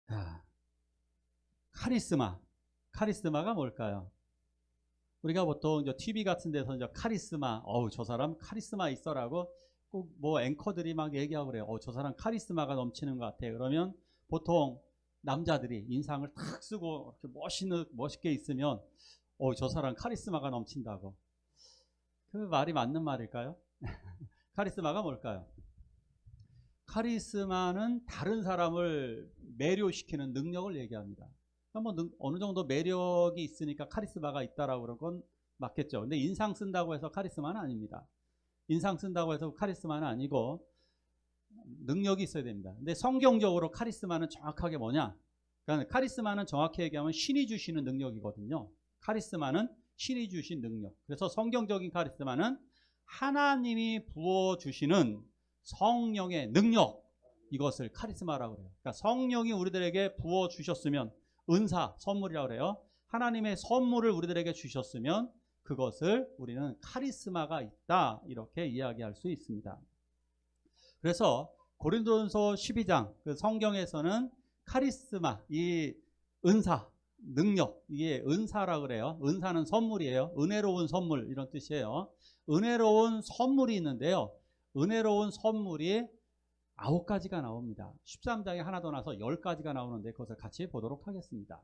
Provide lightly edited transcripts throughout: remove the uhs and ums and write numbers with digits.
자, 카리스마. 카리스마가 뭘까요? 우리가 보통 TV 같은 데서 카리스마, 저 사람 카리스마 있어라고 꼭 뭐 앵커들이 막 얘기하고 그래요. 저 사람 카리스마가 넘치는 것 같아. 그러면 보통 남자들이 인상을 탁 쓰고 이렇게 멋있게 있으면 저 사람 카리스마가 넘친다고. 그 말이 맞는 말일까요? 카리스마가 뭘까요? 카리스마는 다른 사람을 매료시키는 능력을 얘기합니다. 뭐 어느 정도 매력이 있으니까 카리스마가 있다라고 그런 건 맞겠죠. 근데 인상 쓴다고 해서 카리스마는 아닙니다. 인상 쓴다고 해서 카리스마는 아니고 능력이 있어야 됩니다. 근데 성경적으로 카리스마는 정확하게 뭐냐? 그러니까 카리스마는 정확히 얘기하면 신이 주시는 능력이거든요. 카리스마는 신이 주신 능력. 그래서 성경적인 카리스마는 하나님이 부어주시는 성령의 능력, 이것을 카리스마라고 그래요. 그러니까 성령이 우리들에게 부어주셨으면, 은사, 선물이라고 그래요. 하나님의 선물을 우리들에게 주셨으면 그것을 우리는 카리스마가 있다, 이렇게 이야기할 수 있습니다. 그래서 고린도전서 12장 그 성경에서는 카리스마, 이 은사, 능력, 이게 은사라고 그래요. 은사는 선물이에요. 은혜로운 선물, 이런 뜻이에요. 은혜로운 선물이 있는데요. 은혜로운 선물이 9가지가 나옵니다. 13장에 하나 더 나서 10가지가 나오는데 그것을 같이 보도록 하겠습니다.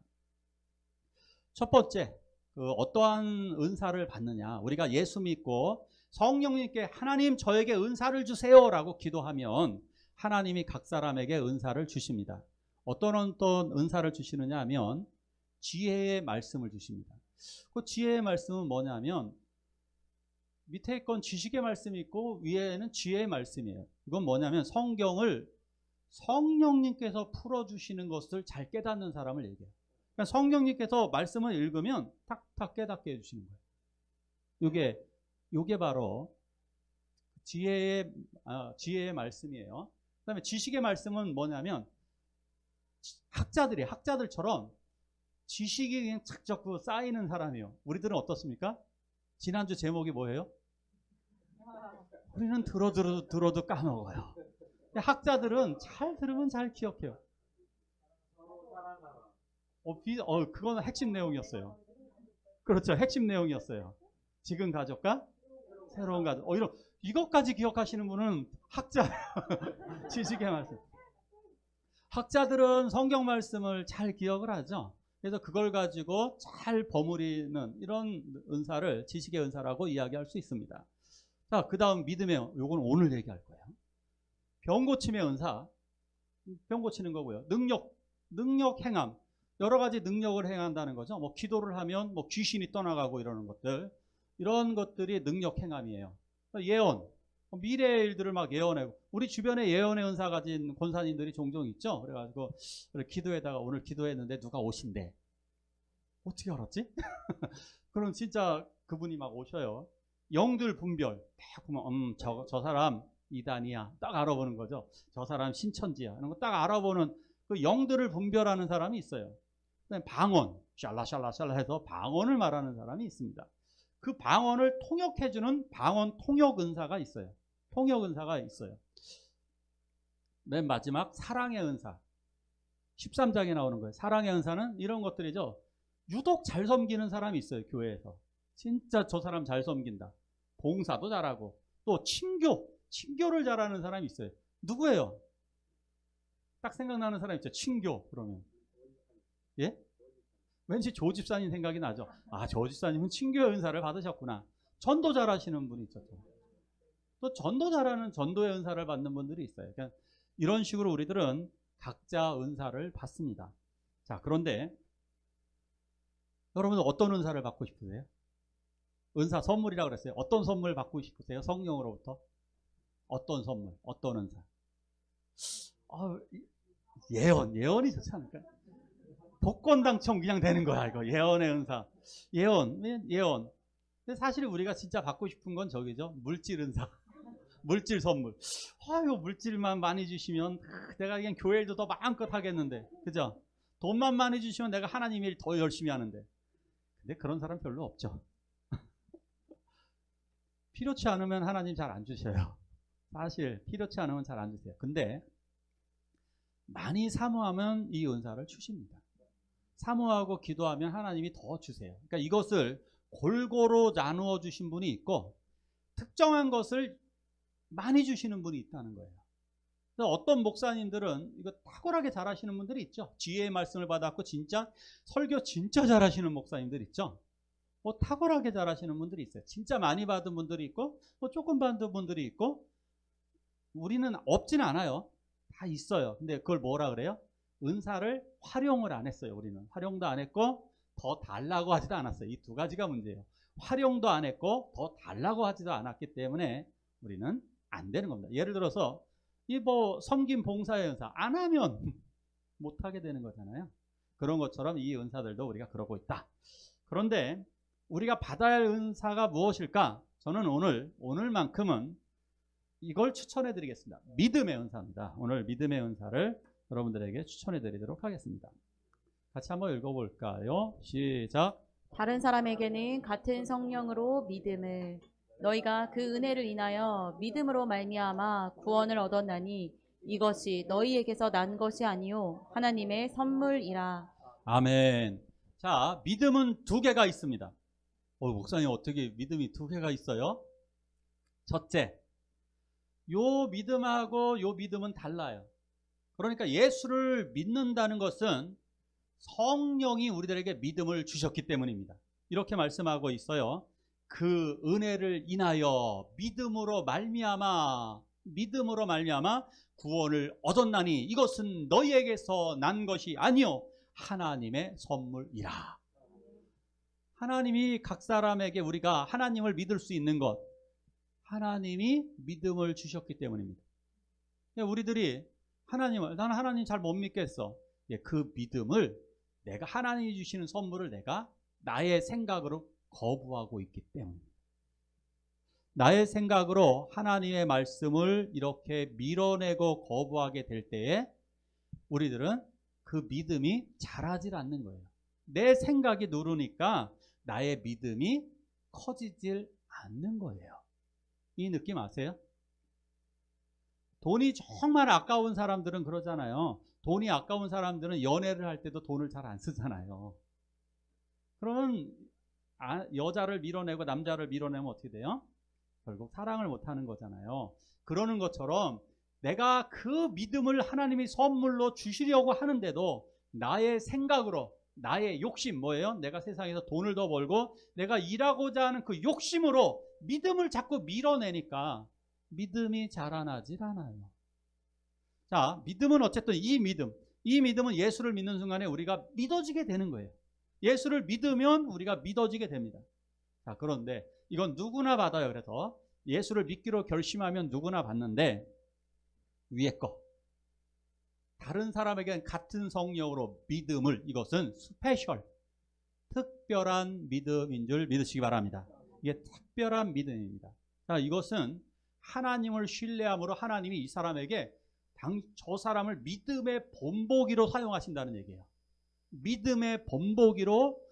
첫 번째, 어떠한 은사를 받느냐. 우리가 예수 믿고 성령님께 하나님 저에게 은사를 주세요 라고 기도하면 하나님이 각 사람에게 은사를 주십니다. 어떤 은사를 주시느냐 하면 지혜의 말씀을 주십니다. 그 지혜의 말씀은 뭐냐면 밑에 건 지식의 말씀이 있고 위에는 지혜의 말씀이에요. 이건 뭐냐면 성경을 성령님께서 풀어주시는 것을 잘 깨닫는 사람을 얘기해요. 그러니까 성령님께서 말씀을 읽으면 탁탁 깨닫게 해주시는 거예요. 요게 바로 지혜의 말씀이에요. 그 다음에 지식의 말씀은 뭐냐면 학자들처럼 지식이 그냥 착착 쌓이는 사람이에요. 우리들은 어떻습니까? 지난주 제목이 뭐예요? 우리는 들어도 까먹어요. 학자들은 잘 들으면 잘 기억해요. 그거는 핵심 내용이었어요. 그렇죠. 핵심 내용이었어요. 지금 가족과 새로운 가족. 이것까지 기억하시는 분은 학자. 지식의 말씀. 학자들은 성경 말씀을 잘 기억을 하죠. 그래서 그걸 가지고 잘 버무리는 이런 은사를 지식의 은사라고 이야기할 수 있습니다. 자, 그 다음 믿음의, 요거는 오늘 얘기할 거예요. 병 고침의 은사, 병 고치는 거고요. 능력 행함, 여러 가지 능력을 행한다는 거죠. 뭐 기도를 하면 뭐 귀신이 떠나가고 이러는 것들, 이런 것들이 능력 행함이에요. 예언, 미래의 일들을 막 예언하고, 우리 주변에 예언의 은사 가진 권사님들이 종종 있죠. 그래가지고 기도에다가 오늘 기도했는데 누가 오신대. 어떻게 알았지? 그럼 진짜 그분이 막 오셔요. 영들 분별 딱 보면 저 사람 이단이야 딱 알아보는 거죠. 저 사람 신천지야 이런 거 딱 알아보는 그 영들을 분별하는 사람이 있어요. 그다음에 방언 샬라샬라샬라 해서 방언을 말하는 사람이 있습니다. 그 방언을 통역해주는 방언 통역 은사가 있어요. 통역 은사가 있어요. 맨 마지막 사랑의 은사 13장에 나오는 거예요. 사랑의 은사는 이런 것들이죠. 유독 잘 섬기는 사람이 있어요. 교회에서 진짜 저 사람 잘 섬긴다. 봉사도 잘하고 또 친교를 잘하는 사람이 있어요. 누구예요? 딱 생각나는 사람 있죠. 친교 그러면 예? 왠지 조 집사님 생각이 나죠. 조 집사님은 친교의 은사를 받으셨구나. 전도 잘하시는 분이 있었죠. 또 전도 잘하는 전도의 은사를 받는 분들이 있어요. 그러니까 이런 식으로 우리들은 각자 은사를 받습니다. 자, 그런데 여러분은 어떤 은사를 받고 싶으세요? 은사 선물이라고 그랬어요. 어떤 선물 받고 싶으세요? 성령으로부터? 어떤 선물? 어떤 은사? 예언이 좋지 않을까요? 복권 당첨 그냥 되는 거야, 이거. 예언의 은사. 예언. 근데 사실 우리가 진짜 받고 싶은 건 저기죠. 물질 은사. 물질 선물. 이거 물질만 많이 주시면 내가 그냥 교회 일도 더 마음껏 하겠는데. 그죠? 돈만 많이 주시면 내가 하나님 일 더 열심히 하는데. 근데 그런 사람 별로 없죠. 필요치 않으면 하나님 잘 안 주셔요. 사실 필요치 않으면 잘 안 주세요. 근데 많이 사모하면 이 은사를 주십니다. 사모하고 기도하면 하나님이 더 주세요. 그러니까 이것을 골고루 나누어 주신 분이 있고 특정한 것을 많이 주시는 분이 있다는 거예요. 그래서 어떤 목사님들은 이거 탁월하게 잘하시는 분들이 있죠. 지혜의 말씀을 받았고 진짜 설교 진짜 잘하시는 목사님들 있죠. 뭐 탁월하게 잘하시는 분들이 있어요. 진짜 많이 받은 분들이 있고 뭐 조금 받은 분들이 있고 우리는 없지는 않아요. 다 있어요. 근데 그걸 뭐라 그래요? 은사를 활용을 안 했어요. 우리는 활용도 안 했고 더 달라고 하지도 않았어요. 이 두 가지가 문제예요. 활용도 안 했고 더 달라고 하지도 않았기 때문에 우리는 안 되는 겁니다. 예를 들어서 이 뭐 섬김 봉사의 은사 안 하면 못 하게 되는 거잖아요. 그런 것처럼 이 은사들도 우리가 그러고 있다. 그런데 우리가 받아야 할 은사가 무엇일까? 저는 오늘만큼은 이걸 추천해 드리겠습니다. 믿음의 은사입니다. 오늘 믿음의 은사를 여러분들에게 추천해 드리도록 하겠습니다. 같이 한번 읽어볼까요? 시작. 다른 사람에게는 같은 성령으로 믿음을, 너희가 그 은혜를 인하여 믿음으로 말미암아 구원을 얻었나니 이것이 너희에게서 난 것이 아니요 하나님의 선물이라. 아멘. 자, 믿음은 두 개가 있습니다. 목사님 어떻게 믿음이 두 개가 있어요? 첫째, 요 믿음하고 요 믿음은 달라요. 그러니까 예수를 믿는다는 것은 성령이 우리들에게 믿음을 주셨기 때문입니다. 이렇게 말씀하고 있어요. 그 은혜를 인하여 믿음으로 말미암아 구원을 얻었나니 이것은 너희에게서 난 것이 아니요 하나님의 선물이라. 하나님이 각 사람에게 우리가 하나님을 믿을 수 있는 것, 하나님이 믿음을 주셨기 때문입니다. 우리들이 나는 하나님 잘 못 믿겠어. 그 믿음을 내가 하나님이 주시는 선물을 내가 나의 생각으로 거부하고 있기 때문입니다. 나의 생각으로 하나님의 말씀을 이렇게 밀어내고 거부하게 될 때에 우리들은 그 믿음이 자라질 않는 거예요. 내 생각이 누르니까 나의 믿음이 커지질 않는 거예요. 이 느낌 아세요? 돈이 정말 아까운 사람들은 그러잖아요. 돈이 아까운 사람들은 연애를 할 때도 돈을 잘 안 쓰잖아요. 그러면 여자를 밀어내고 남자를 밀어내면 어떻게 돼요? 결국 사랑을 못하는 거잖아요. 그러는 것처럼 내가 그 믿음을 하나님이 선물로 주시려고 하는데도 나의 생각으로, 나의 욕심 뭐예요? 내가 세상에서 돈을 더 벌고 내가 일하고자 하는 그 욕심으로 믿음을 자꾸 밀어내니까 믿음이 자라나질 않아요. 자, 믿음은 어쨌든 이 믿음은 예수를 믿는 순간에 우리가 믿어지게 되는 거예요. 예수를 믿으면 우리가 믿어지게 됩니다. 자, 그런데 이건 누구나 받아요. 그래서 예수를 믿기로 결심하면 누구나 받는데 위에 거, 다른 사람에게는 같은 성령으로 믿음을, 이것은 스페셜, 특별한 믿음인 줄 믿으시기 바랍니다. 이게 특별한 믿음입니다. 자, 이것은 하나님을 신뢰함으로 하나님이 이 사람에게 저 사람을 믿음의 본보기로 사용하신다는 얘기예요. 믿음의 본보기로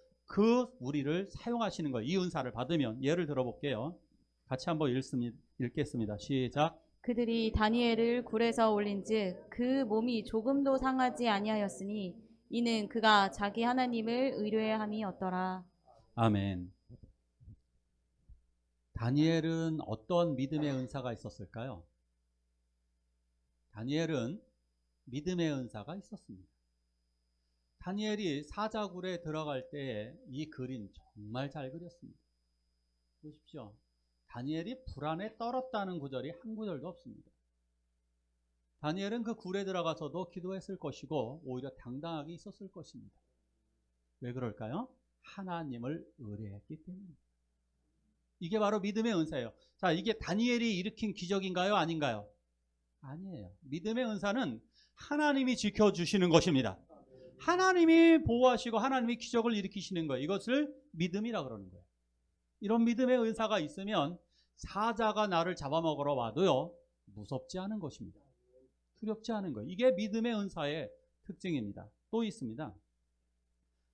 우리를 사용하시는 거예요. 이 은사를 받으면. 예를 들어볼게요. 같이 한번 읽겠습니다. 시작. 그들이 다니엘을 굴에서 올린즉 그 몸이 조금도 상하지 아니하였으니 이는 그가 자기 하나님을 의뢰함이었더라. 아멘. 다니엘은 어떤 믿음의 은사가 있었을까요? 다니엘은 믿음의 은사가 있었습니다. 다니엘이 사자굴에 들어갈 때에 이 그림 정말 잘 그렸습니다. 보십시오. 다니엘이 불안에 떨었다는 구절이 한 구절도 없습니다. 다니엘은 그 굴에 들어가서도 기도했을 것이고 오히려 당당하게 있었을 것입니다. 왜 그럴까요? 하나님을 의뢰했기 때문입니다. 이게 바로 믿음의 은사예요. 자, 이게 다니엘이 일으킨 기적인가요? 아닌가요? 아니에요. 믿음의 은사는 하나님이 지켜주시는 것입니다. 하나님이 보호하시고 하나님이 기적을 일으키시는 거예요. 이것을 믿음이라 그러는 거예요. 이런 믿음의 은사가 있으면 사자가 나를 잡아먹으러 와도요, 무섭지 않은 것입니다. 두렵지 않은 거예요. 이게 믿음의 은사의 특징입니다. 또 있습니다.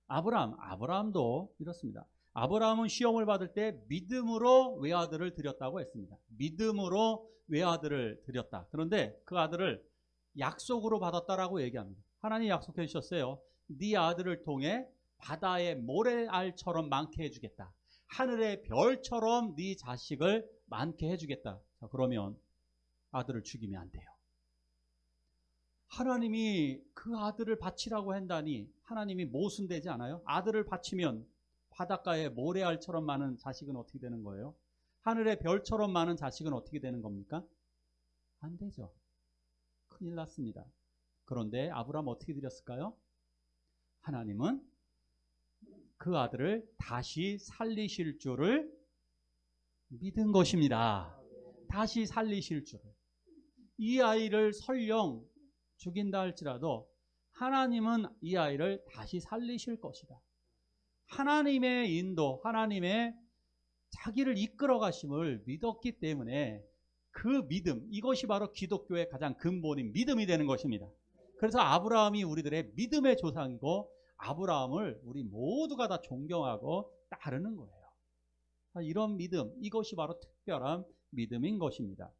아브라함도 이렇습니다. 아브라함은 시험을 받을 때 믿음으로 외아들을 드렸다고 했습니다. 믿음으로 외아들을 드렸다. 그런데 그 아들을 약속으로 받았다라고 얘기합니다. 하나님 약속해 주셨어요. 네 아들을 통해 바다의 모래알처럼 많게 해주겠다. 하늘의 별처럼 네 자식을 많게 해주겠다. 자, 그러면 아들을 죽이면 안 돼요. 하나님이 그 아들을 바치라고 한다니 하나님이 모순되지 않아요? 아들을 바치면 바닷가의 모래알처럼 많은 자식은 어떻게 되는 거예요? 하늘의 별처럼 많은 자식은 어떻게 되는 겁니까? 안 되죠. 큰일 났습니다. 그런데 아브라함 어떻게 드렸을까요? 하나님은 그 아들을 다시 살리실 줄을 믿은 것입니다. 다시 살리실 줄을. 이 아이를 설령 죽인다 할지라도 하나님은 이 아이를 다시 살리실 것이다. 하나님의 인도, 하나님의 자기를 이끌어 가심을 믿었기 때문에 그 믿음, 이것이 바로 기독교의 가장 근본인 믿음이 되는 것입니다. 그래서 아브라함이 우리들의 믿음의 조상이고 아브라함을 우리 모두가 다 존경하고 따르는 거예요. 이런 믿음, 이것이 바로 특별한 믿음인 것입니다.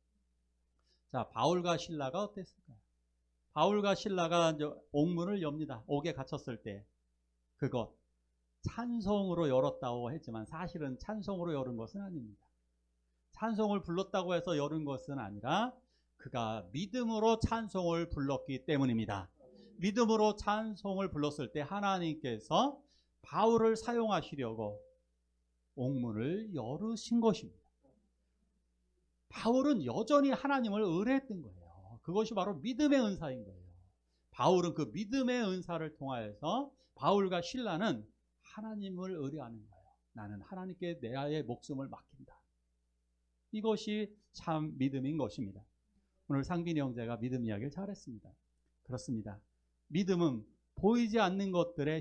자, 바울과 실라가 어땠을까요? 바울과 실라가 이제 옥문을 엽니다. 옥에 갇혔을 때 그것 찬송으로 열었다고 했지만 사실은 찬송으로 열은 것은 아닙니다. 찬송을 불렀다고 해서 열은 것은 아니라 그가 믿음으로 찬송을 불렀기 때문입니다. 믿음으로 찬송을 불렀을 때 하나님께서 바울을 사용하시려고 옥문을 열으신 것입니다. 바울은 여전히 하나님을 의뢰했던 거예요. 그것이 바로 믿음의 은사인 거예요. 바울은 그 믿음의 은사를 통하여서 바울과 실라는 하나님을 의뢰하는 거예요. 나는 하나님께 내 목숨을 맡긴다. 이것이 참 믿음인 것입니다. 오늘 상빈이 형제가 믿음 이야기를 잘했습니다. 그렇습니다. 믿음은 보이지 않는 것들의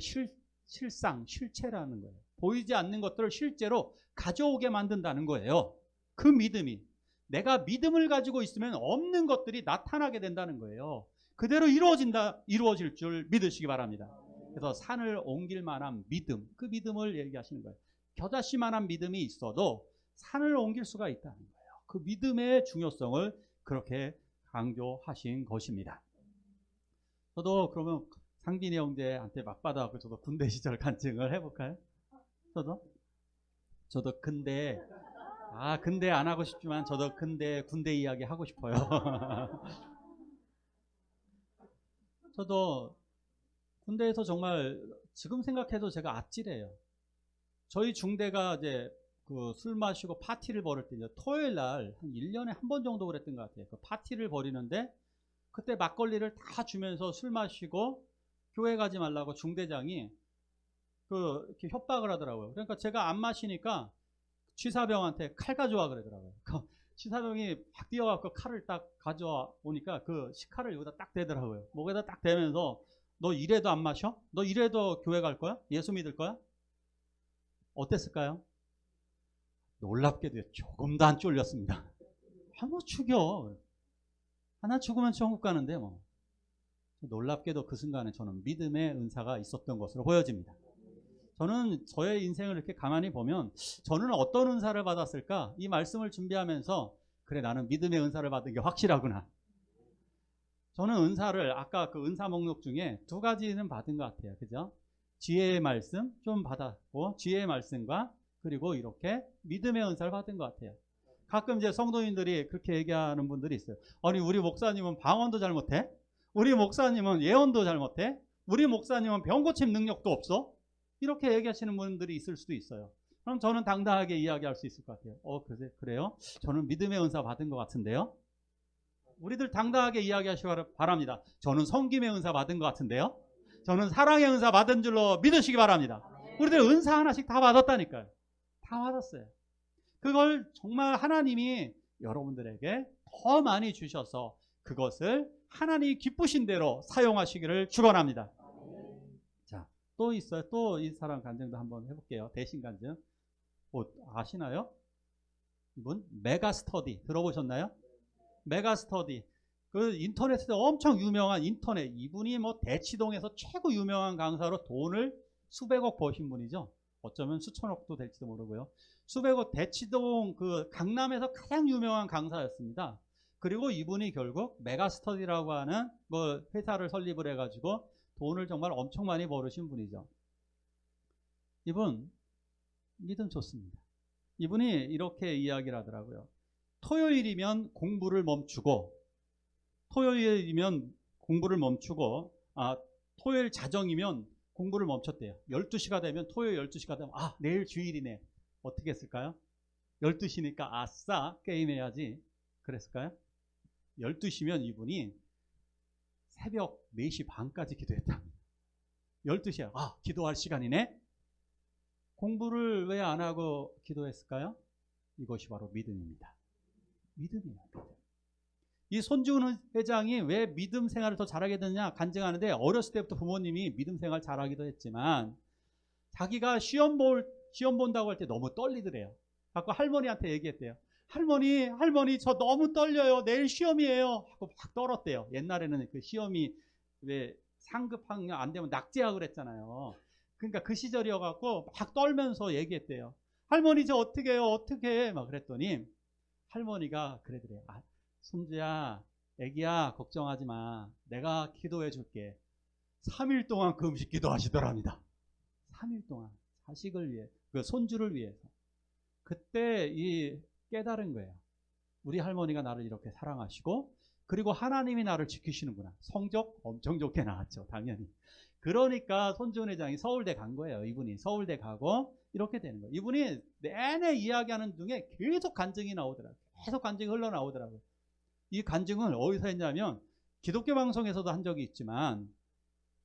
실상, 실체라는 거예요. 보이지 않는 것들을 실제로 가져오게 만든다는 거예요. 그 믿음이 내가 믿음을 가지고 있으면 없는 것들이 나타나게 된다는 거예요. 그대로 이루어질 줄 믿으시기 바랍니다. 그래서 산을 옮길 만한 믿음, 그 믿음을 얘기하시는 거예요. 겨자씨만한 믿음이 있어도 산을 옮길 수가 있다는 거예요. 그 믿음의 중요성을 그렇게 강조하신 것입니다. 저도 그러면 상빈이 형제한테 맞받아갖고 저도 군대 시절 간증을 해볼까요? 저도 근데 안 하고 싶지만 저도 군대 이야기 하고 싶어요. 저도 군대에서 정말 지금 생각해도 제가 아찔해요. 저희 중대가 이제 그 술 마시고 파티를 벌일 때 이제 토요일 날 한 1년에 한 번 정도 그랬던 것 같아요. 그 파티를 벌이는데 그때 막걸리를 다 주면서 술 마시고 교회 가지 말라고 중대장이 이렇게 협박을 하더라고요. 그러니까 제가 안 마시니까 취사병한테 칼 가져와 그러더라고요. 취사병이 막 뛰어가서 칼을 딱 가져와 오니까 그 식칼을 여기다 딱 대더라고요. 목에다 딱 대면서 너 이래도 안 마셔? 너 이래도 교회 갈 거야? 예수 믿을 거야? 어땠을까요? 놀랍게도 조금도 안 쫄렸습니다. 뭐 죽여. 하나 죽으면 천국 가는데 뭐. 놀랍게도 그 순간에 저는 믿음의 은사가 있었던 것으로 보여집니다. 저는 저의 인생을 이렇게 가만히 보면 저는 어떤 은사를 받았을까? 이 말씀을 준비하면서 그래 나는 믿음의 은사를 받은 게 확실하구나. 저는 은사를 아까 그 은사 목록 중에 2가지는 받은 것 같아요. 그죠? 지혜의 말씀 좀 받았고 지혜의 말씀과 그리고 이렇게 믿음의 은사를 받은 것 같아요. 가끔 이제 성도님들이 그렇게 얘기하는 분들이 있어요. 아니 우리 목사님은 방언도 잘 못해? 우리 목사님은 예언도 잘 못해? 우리 목사님은 병 고침 능력도 없어? 이렇게 얘기하시는 분들이 있을 수도 있어요. 그럼 저는 당당하게 이야기할 수 있을 것 같아요. 그래요? 저는 믿음의 은사 받은 것 같은데요? 우리들 당당하게 이야기하시기 바랍니다. 저는 섬김의 은사 받은 것 같은데요? 저는 사랑의 은사 받은 줄로 믿으시기 바랍니다. 우리들 은사 하나씩 다 받았다니까요. 다 받았어요. 그걸 정말 하나님이 여러분들에게 더 많이 주셔서 그것을 하나님이 기쁘신 대로 사용하시기를 축원합니다. 자, 또 있어요. 또 이 사람 간증도 한번 해볼게요. 대신 간증. 아시나요? 이분 메가스터디 들어보셨나요? 메가스터디. 그 인터넷에 엄청 유명한 이분이 뭐 대치동에서 최고 유명한 강사로 돈을 수백억 버신 분이죠. 어쩌면 수천억도 될지도 모르고요. 수백억 대치동 그 강남에서 가장 유명한 강사였습니다. 그리고 이분이 결국 메가스터디라고 하는 뭐 회사를 설립을 해가지고 돈을 정말 엄청 많이 벌으신 분이죠. 이분 믿음 좋습니다. 이분이 이렇게 이야기를 하더라고요. 토요일이면 공부를 멈추고 토요일 자정이면 공부를 멈췄대요. 12시가 되면 토요일 12시가 되면 내일 주일이네. 어떻게 했을까요? 12시니까 아싸 게임해야지 그랬을까요? 12시면 이분이 새벽 4시 반까지 기도했다. 12시에 기도할 시간이네. 공부를 왜 안 하고 기도했을까요? 이것이 바로 믿음입니다. 믿음이에요. 믿음. 이 손주은 회장이 왜 믿음 생활을 더 잘하게 됐냐 간증하는데, 어렸을 때부터 부모님이 믿음 생활 잘하기도 했지만 자기가 시험 본다고 할 때 너무 떨리더래요. 자꾸 할머니한테 얘기했대요. 할머니 저 너무 떨려요. 내일 시험이에요. 하고 막 떨었대요. 옛날에는 그 시험이 왜 상급 학년 안 되면 낙제하고 그랬잖아요. 그러니까 그 시절이어갖고 막 떨면서 얘기했대요. 할머니 저 어떻게 해요? 어떻게 해? 막 그랬더니 할머니가 그러더래요. 손주야, 애기야, 걱정하지 마. 내가 기도해 줄게. 3일 동안 금식 기도하시더랍니다. 3일 동안 자식을 위해, 그 손주를 위해서. 그때 이 깨달은 거예요. 우리 할머니가 나를 이렇게 사랑하시고, 그리고 하나님이 나를 지키시는구나. 성적 엄청 좋게 나왔죠, 당연히. 그러니까 손주은 회장이 서울대 간 거예요. 이분이 서울대 가고 이렇게 되는 거예요. 이분이 내내 이야기하는 중에 계속 간증이 나오더라고요. 계속 간증이 흘러나오더라고요. 이 간증을 어디서 했냐면 기독교 방송에서도 한 적이 있지만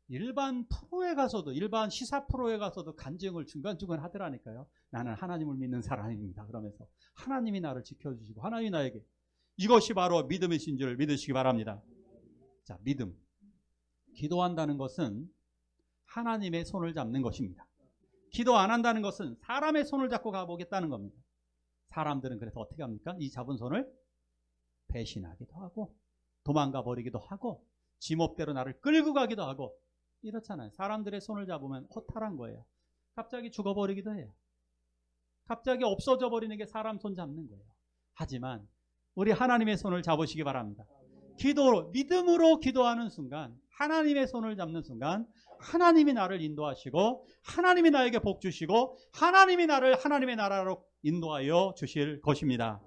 일반 프로에 가서도, 일반 시사 프로에 가서도 간증을 중간중간 하더라니까요. 나는 하나님을 믿는 사람입니다. 그러면서 하나님이 나를 지켜주시고 하나님이 나에게, 이것이 바로 믿음이신 줄 믿으시기 바랍니다. 자, 믿음. 기도한다는 것은 하나님의 손을 잡는 것입니다. 기도 안 한다는 것은 사람의 손을 잡고 가보겠다는 겁니다. 사람들은 그래서 어떻게 합니까? 이 잡은 손을 배신하기도 하고 도망가 버리기도 하고 지멋대로 나를 끌고 가기도 하고 이렇잖아요. 사람들의 손을 잡으면 허탈한 거예요. 갑자기 죽어버리기도 해요. 갑자기 없어져 버리는 게 사람 손 잡는 거예요. 하지만 우리 하나님의 손을 잡으시기 바랍니다. 믿음으로 기도하는 순간, 하나님의 손을 잡는 순간 하나님이 나를 인도하시고 하나님이 나에게 복 주시고 하나님이 나를 하나님의 나라로 인도하여 주실 것입니다.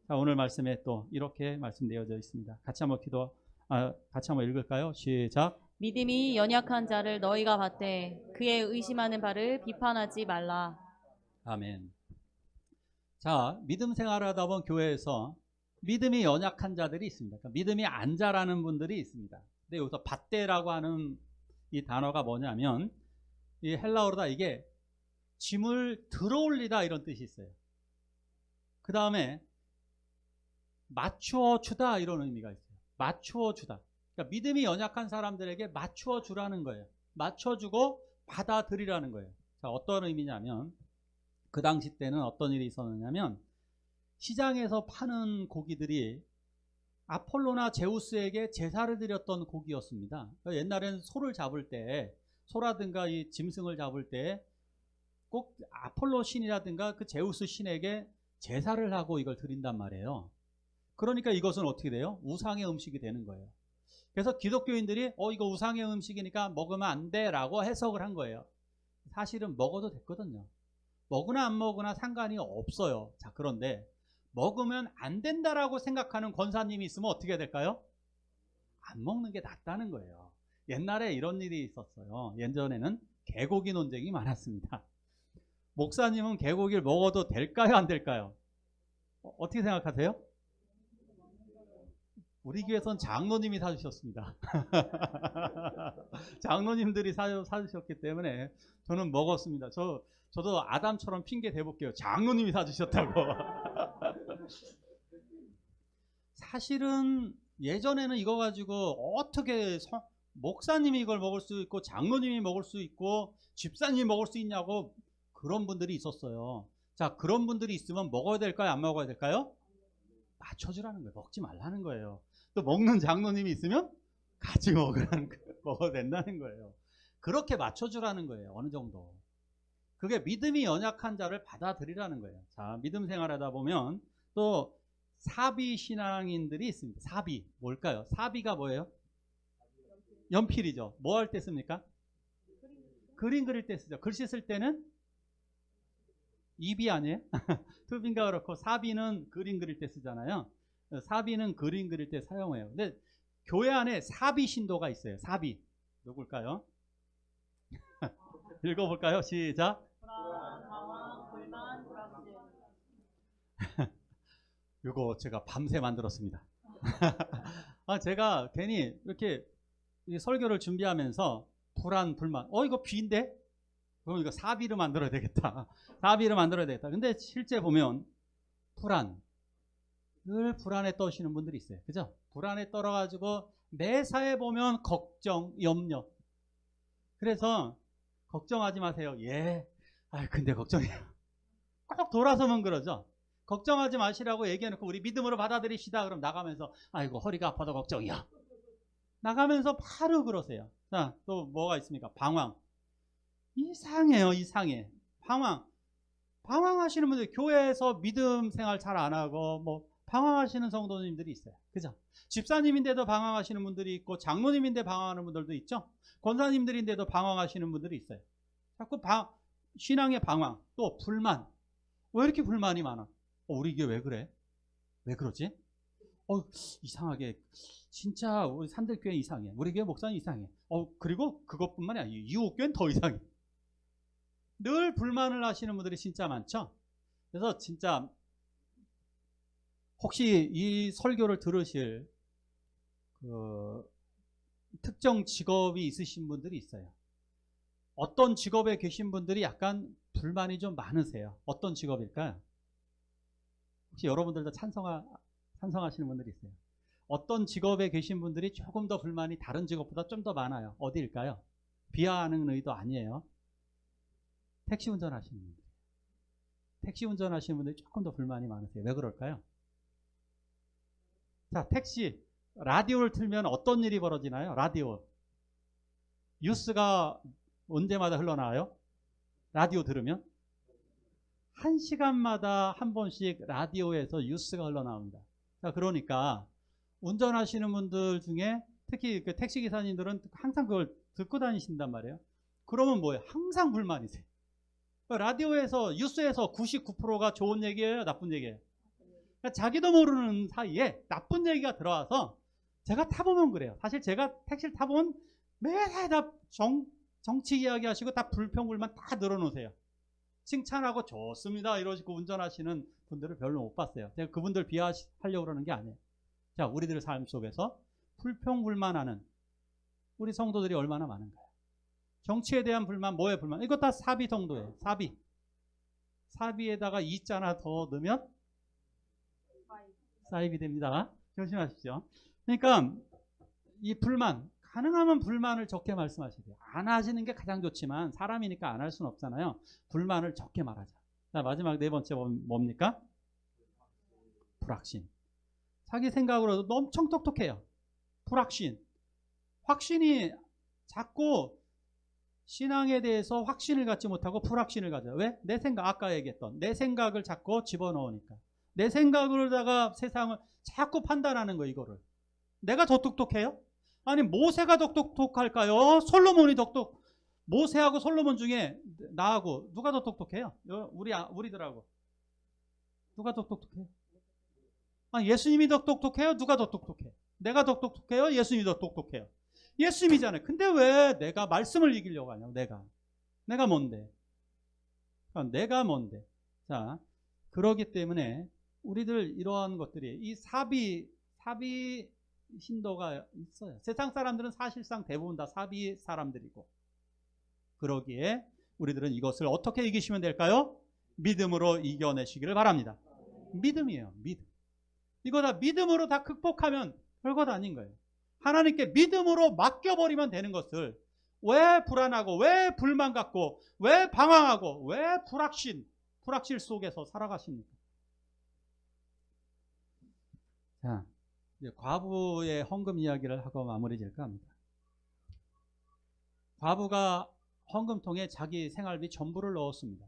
자, 오늘 말씀에 또 이렇게 말씀되어져 있습니다. 같이 한번 읽을까요? 시작. 믿음이 연약한 자를 너희가 받되 그의 의심하는 바를 비판하지 말라. 아멘. 자, 믿음 생활하다 보면 교회에서 믿음이 연약한 자들이 있습니다. 그러니까 믿음이 안 자라는 분들이 있습니다. 근데 여기서 받대라고 하는 이 단어가 뭐냐면, 이 헬라어로다 이게 짐을 들어올리다 이런 뜻이 있어요. 그 다음에 맞추어 주다 이런 의미가 있어요. 맞추어 주다. 그러니까 믿음이 연약한 사람들에게 맞추어 주라는 거예요. 맞춰주고 받아들이라는 거예요. 자, 어떤 의미냐면, 그 당시 때는 어떤 일이 있었느냐면, 시장에서 파는 고기들이 아폴로나 제우스에게 제사를 드렸던 고기였습니다. 그러니까 옛날에는 소를 잡을 때, 소라든가 이 짐승을 잡을 때 꼭 아폴로 신이라든가 그 제우스 신에게 제사를 하고 이걸 드린단 말이에요. 그러니까 이것은 어떻게 돼요? 우상의 음식이 되는 거예요. 그래서 기독교인들이 이거 우상의 음식이니까 먹으면 안 돼라고 해석을 한 거예요. 사실은 먹어도 됐거든요. 먹으나 안 먹으나 상관이 없어요. 자, 그런데 먹으면 안 된다라고 생각하는 권사님이 있으면 어떻게 될까요? 안 먹는 게 낫다는 거예요. 옛날에 이런 일이 있었어요. 예전에는 개고기 논쟁이 많았습니다. 목사님은 개고기를 먹어도 될까요? 안 될까요? 어떻게 생각하세요? 우리 교회에서는 장로님이 사주셨습니다. 장로님들이 사주셨기 때문에 저는 먹었습니다. 저도 아담처럼 핑계 대볼게요. 장로님이 사주셨다고. 사실은 예전에는 이거 가지고 어떻게 목사님이 이걸 먹을 수 있고 장로님이 먹을 수 있고 집사님이 먹을 수 있냐고 그런 분들이 있었어요. 자, 그런 분들이 있으면 먹어야 될까요? 안 먹어야 될까요? 맞춰주라는 거예요. 먹지 말라는 거예요. 또 먹는 장로님이 있으면 같이 먹으라는 거예요. 먹어도 된다는 거예요. 그렇게 맞춰주라는 거예요. 어느 정도. 그게 믿음이 연약한 자를 받아들이라는 거예요. 자, 믿음 생활하다 보면 또 사비 신앙인들이 있습니다. 사비 뭘까요? 사비가 뭐예요? 연필이죠. 뭐 할 때 씁니까? 그림 그릴 때 쓰죠. 글씨 쓸 때는 입이 아니에요? 투빈가 그렇고 사비는 그림 그릴 때 쓰잖아요. 사비는 그림 그릴 때 사용해요. 근데 교회 안에 사비 신도가 있어요. 사비 누굴까요? 읽어볼까요? 시작. 이거 제가 밤새 만들었습니다. 제가 괜히 이렇게 이 설교를 준비하면서 불안, 불만. 이거 비인데? 그럼 이거 사비로 만들어야 되겠다. 사비로 만들어야 되겠다. 근데 실제 보면 불안. 늘 불안에 떠시는 분들이 있어요. 그죠? 불안에 떨어가지고 매사에 보면 걱정, 염려. 그래서 걱정하지 마세요. 예. 근데 걱정이에요. 꼭 돌아서면 그러죠. 걱정하지 마시라고 얘기해놓고 우리 믿음으로 받아들이시다. 그럼 나가면서 아이고 허리가 아파도 걱정이야. 나가면서 바로 그러세요. 자, 또 뭐가 있습니까? 방황. 이상해요. 이상해. 방황하시는 분들 교회에서 믿음 생활 잘 안 하고 뭐 방황하시는 성도님들이 있어요. 그죠? 집사님인데도 방황하시는 분들이 있고 장로님인데 방황하는 분들도 있죠. 권사님들인데도 방황하시는 분들이 있어요. 자꾸 신앙의 방황, 또 불만. 왜 이렇게 불만이 많아? 우리 이게 왜 그래? 왜 그러지? 이상하게 진짜 우리 산들교회 이상해. 우리 교회 목사님 이상해. 그리고 그것뿐만이 아니에요. 이웃교회는 더 이상해. 늘 불만을 하시는 분들이 진짜 많죠. 그래서 진짜 혹시 이 설교를 들으실 특정 직업이 있으신 분들이 있어요. 어떤 직업에 계신 분들이 약간 불만이 좀 많으세요. 어떤 직업일까요? 혹시 여러분들도 찬성하시는 분들이 있어요. 어떤 직업에 계신 분들이 조금 더 불만이 다른 직업보다 좀 더 많아요. 어디일까요? 비하하는 의도 아니에요. 택시 운전하시는 분들. 택시 운전하시는 분들이 조금 더 불만이 많으세요. 왜 그럴까요? 자, 택시 라디오를 틀면 어떤 일이 벌어지나요? 라디오 뉴스가 언제마다 흘러나와요? 라디오 들으면 1시간마다 한 번씩 라디오에서 뉴스가 흘러나옵니다. 자, 그러니까 운전하시는 분들 중에 특히 그 택시기사님들은 항상 그걸 듣고 다니신단 말이에요. 그러면 뭐예요? 항상 불만이세요. 라디오에서 뉴스에서 99%가 좋은 얘기예요? 나쁜 얘기예요? 그러니까 자기도 모르는 사이에 나쁜 얘기가 들어와서 제가 타보면 그래요. 사실 제가 택시를 타보면 매일 다 정치 이야기 하시고 다 불평불만 다 늘어놓으세요. 칭찬하고 좋습니다 이러시고 운전하시는 분들을 별로 못 봤어요. 제가 그분들 비하하려고 그러는 게 아니에요. 자, 우리들의 삶 속에서 불평불만하는 우리 성도들이 얼마나 많은가요? 정치에 대한 불만, 뭐에 불만? 이거 다 사비 정도예요. 사비에다가 이자 하나 더 넣으면 사입이 됩니다. 조심하십시오. 그러니까 이 불만, 가능하면 불만을 적게 말씀하셔야 돼요. 안 하시는 게 가장 좋지만 사람이니까 안 할 수는 없잖아요. 불만을 적게 말하자. 자, 마지막 네 번째 뭡니까? 불확신. 자기 생각으로도 엄청 똑똑해요. 불확신. 확신이 자꾸 신앙에 대해서 확신을 갖지 못하고 불확신을 가져요. 왜? 내 생각, 아까 얘기했던 내 생각을 자꾸 집어넣으니까. 내 생각으로다가 세상을 자꾸 판단하는 거 이거를. 내가 더 똑똑해요? 아니 모세가 더 똑똑할까요? 솔로몬이 모세하고 솔로몬 중에 나하고 누가 더 똑똑해요? 우리들하고 누가 더 똑똑해요? 예수님이 더 똑똑해요? 누가 더 똑똑해요? 내가 더 똑똑해요? 예수님이 더 똑똑해요? 예수님이잖아요. 근데 왜 내가 말씀을 이기려고 하냐고. 내가 뭔데? 내가 뭔데? 자, 그러기 때문에 우리들 이러한 것들이 이 사비 신도가 있어요. 세상 사람들은 사실상 대부분 다 사비 사람들이고, 그러기에 우리들은 이것을 어떻게 이기시면 될까요? 믿음으로 이겨내시기를 바랍니다. 믿음이에요. 믿음. 이거 다 믿음으로 다 극복하면 별것 아닌 거예요. 하나님께 믿음으로 맡겨버리면 되는 것을 왜 불안하고 왜 불만 갖고 왜 방황하고 왜 불확실 속에서 살아가십니까? 자, 이제 과부의 헌금 이야기를 하고 마무리 질까 합니다. 과부가 헌금통에 자기 생활비 전부를 넣었습니다.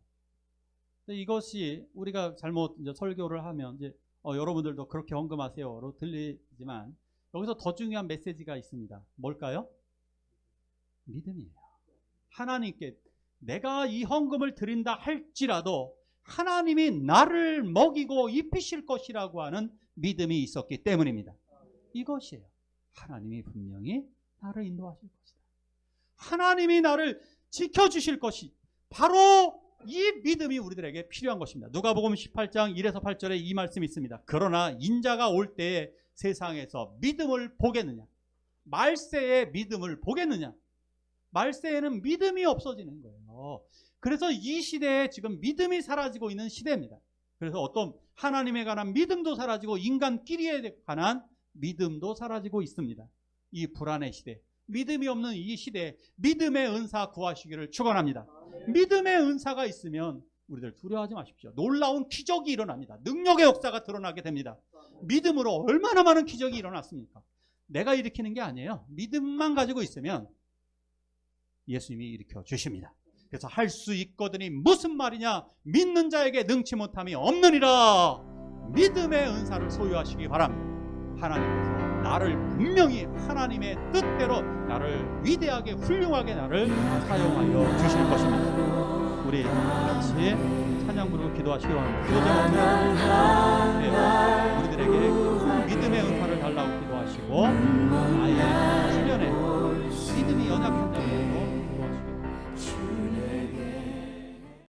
근데 이것이 우리가 잘못 이제 설교를 하면 이제 여러분들도 그렇게 헌금하세요로 들리지만 여기서 더 중요한 메시지가 있습니다. 뭘까요? 믿음이에요. 하나님께 내가 이 헌금을 드린다 할지라도 하나님이 나를 먹이고 입히실 것이라고 하는 믿음이 있었기 때문입니다. 이것이에요. 하나님이 분명히 나를 인도하실 것이다. 하나님이 나를 지켜주실 것이 바로 이 믿음이 우리들에게 필요한 것입니다. 누가복음 18장 1에서 8절에 이 말씀이 있습니다. 그러나 인자가 올 때에 세상에서 믿음을 보겠느냐? 말세에 믿음을 보겠느냐? 말세에는 믿음이 없어지는 거예요. 그래서 이 시대에 지금 믿음이 사라지고 있는 시대입니다. 그래서 어떤 하나님에 관한 믿음도 사라지고 인간끼리에 관한 믿음도 사라지고 있습니다. 이 불안의 시대, 믿음이 없는 이 시대에 믿음의 은사 구하시기를 축원합니다. 믿음의 은사가 있으면 우리들 두려워하지 마십시오. 놀라운 기적이 일어납니다. 능력의 역사가 드러나게 됩니다. 믿음으로 얼마나 많은 기적이 일어났습니까? 내가 일으키는 게 아니에요. 믿음만 가지고 있으면 예수님이 일으켜 주십니다. 그래서 할 수 있거든이 무슨 말이냐? 믿는 자에게 능치 못함이 없느니라. 믿음의 은사를 소유하시기 바랍니다. 하나님께서 나를 분명히 하나님의 뜻대로 나를 위대하게 훌륭하게 나를 사용하여 주실 것입니다. 우리 같이 찬양 부르고 기도하시기 바랍니다. 기도 제목은